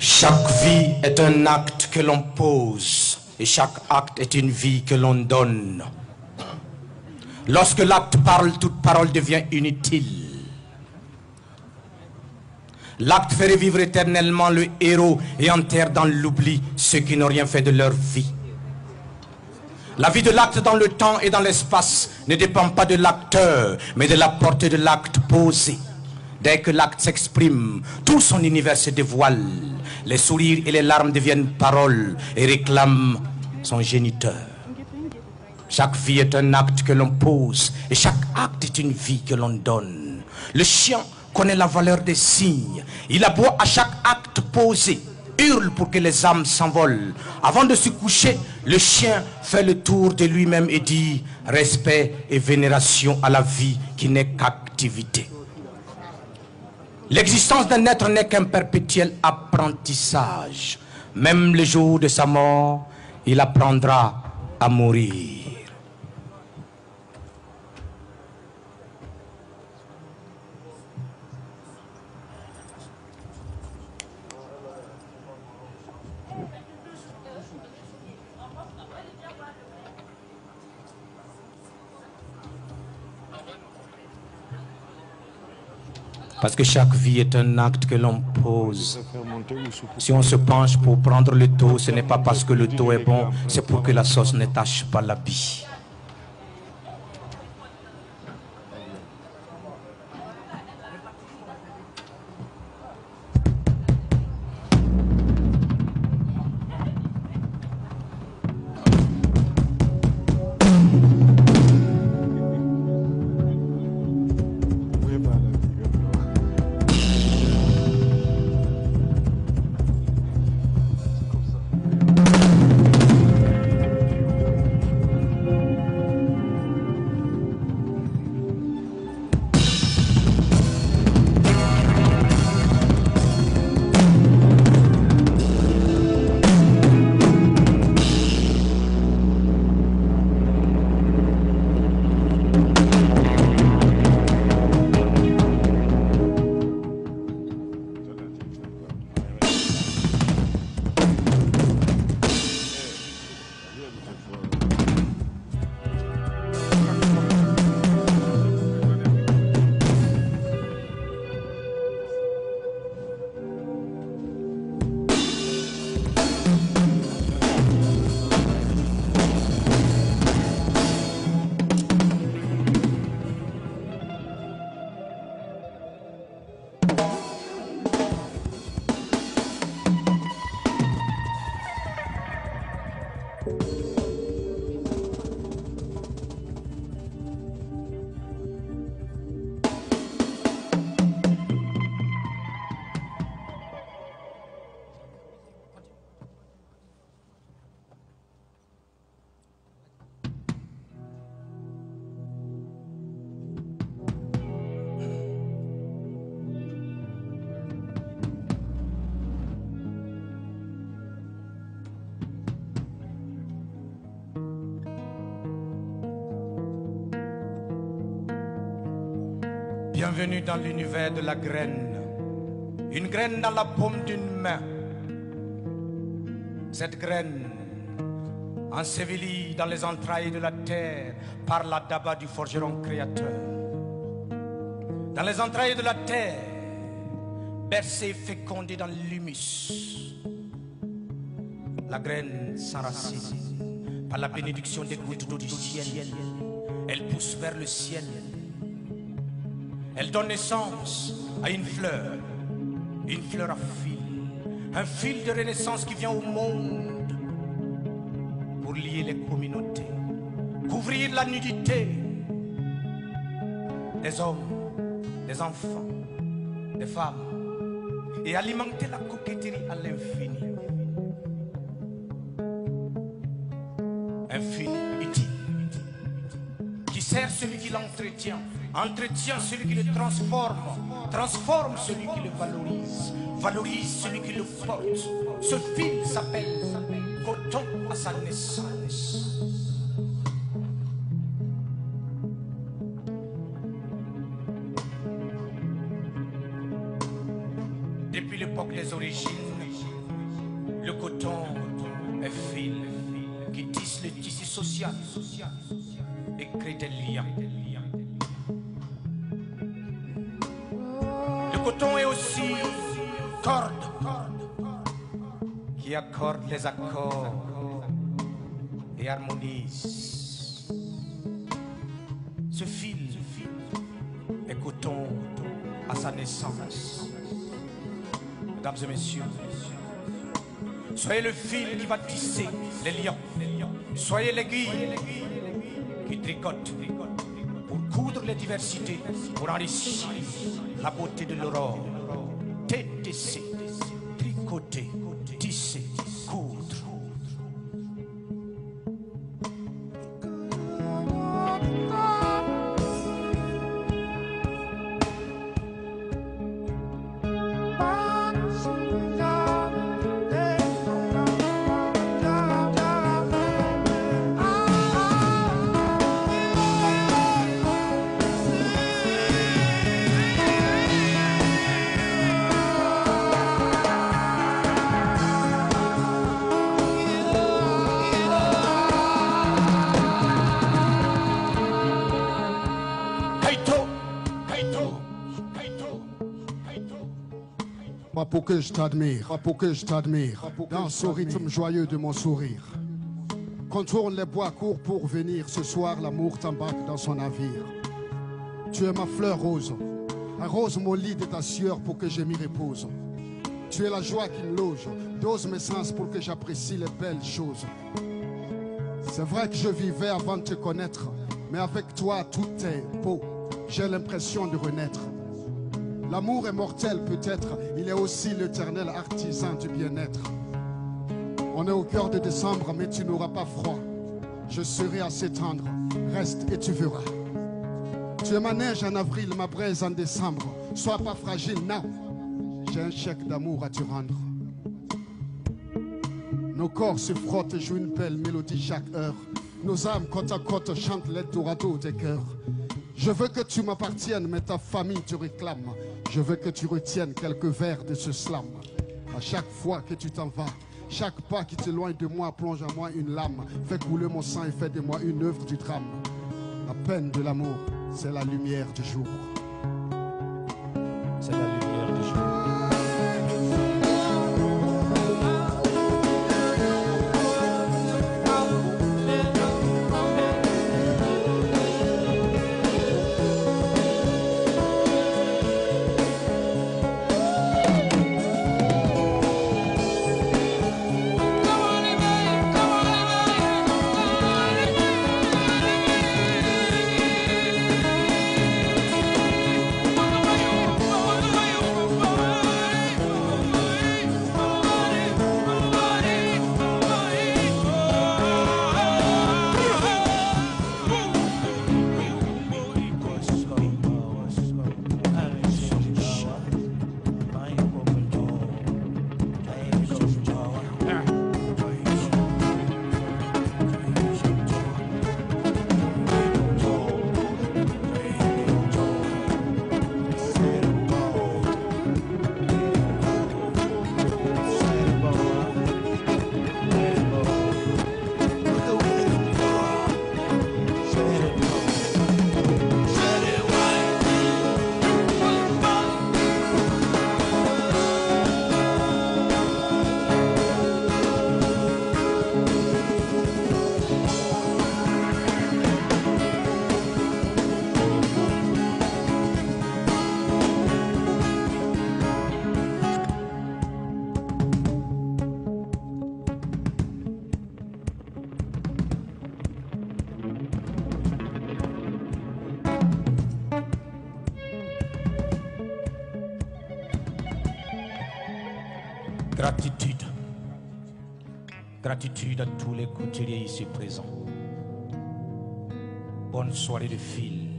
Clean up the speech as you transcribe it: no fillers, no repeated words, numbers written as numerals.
Chaque vie est un acte que l'on pose et chaque acte est une vie que l'on donne. Lorsque l'acte parle, toute parole devient inutile. L'acte fait revivre éternellement le héros et enterre dans l'oubli ceux qui n'ont rien fait de leur vie. La vie de l'acte dans le temps et dans l'espace ne dépend pas de l'acteur, mais de la portée de l'acte posé. Dès que l'acte s'exprime, tout son univers se dévoile. Les sourires et les larmes deviennent paroles et réclament son géniteur. Chaque vie est un acte que l'on pose et chaque acte est une vie que l'on donne. Le chien connaît la valeur des signes. Il aboie à chaque acte posé, hurle pour que les âmes s'envolent. Avant de se coucher, le chien fait le tour de lui-même et dit respect et vénération à la vie qui n'est qu'activité. L'existence d'un être n'est qu'un perpétuel apprentissage. Même le jour de sa mort, il apprendra à mourir. Parce que chaque vie est un acte que l'on pose. Si on se penche pour prendre le dos, ce n'est pas parce que le dos est bon, c'est pour que la sauce ne tache pas l'habit. Bienvenue dans l'univers de la graine. Une graine dans la paume d'une main. Cette graine, ensevelie dans les entrailles de la terre par la daba du forgeron créateur. Dans les entrailles de la terre, bercée et fécondée dans l'humus. La graine s'enracine par la bénédiction des gouttes d'eau du ciel. Elle pousse vers le ciel. Elle donne naissance à une fleur à fil, un fil de renaissance qui vient au monde pour lier les communautés, couvrir la nudité des hommes, des enfants, des femmes et alimenter la coquetterie à l'infini. Un fil utile qui sert celui qui l'entretient, entretient celui qui le transforme, transforme celui qui le valorise, valorise celui qui le porte. Ce fil s'appelle coton à sa naissance. Depuis l'époque des origines, Le coton est fil qui tisse le tissu social et crée des liens. Le coton est aussi corde qui accorde les accords et harmonise. Ce fil est coton à sa naissance. Mesdames et messieurs, soyez le fil qui va tisser les liens. Soyez l'aiguille qui tricote pour coudre les diversités, pour enrichir la beauté de l'aurore. TTC, tricoter, tisser, coudre. Pas pour que je t'admire, pas pour que je t'admire, dans ce rythme joyeux de mon sourire. Contourne les bois courts pour venir, ce soir l'amour t'embarque dans son navire. Tu es ma fleur rose, arrose mon lit de ta sueur pour que je m'y repose. Tu es la joie qui me loge, dose mes sens pour que j'apprécie les belles choses. C'est vrai que je vivais avant de te connaître, mais avec toi tout est beau, j'ai l'impression de renaître. L'amour est mortel peut-être, il est aussi l'éternel artisan du bien-être. On est au cœur de décembre, mais tu n'auras pas froid. Je serai assez tendre, reste et tu verras. Tu es ma neige en avril, ma braise en décembre. Sois pas fragile, non. J'ai un chèque d'amour à te rendre. Nos corps se frottent et jouent une belle mélodie chaque heure. Nos âmes côte à côte chantent l'Eldorado des cœurs. Je veux que tu m'appartiennes, mais ta famille te réclame. Je veux que tu retiennes quelques vers de ce slam. À chaque fois que tu t'en vas, chaque pas qui t'éloigne de moi plonge en moi une lame. Fait couler mon sang et fait de moi une œuvre du drame. La peine de l'amour, c'est la lumière du jour. C'est la lumière du jour. Gratitude. Gratitude à tous les couturiers ici présents. Bonne soirée de fil.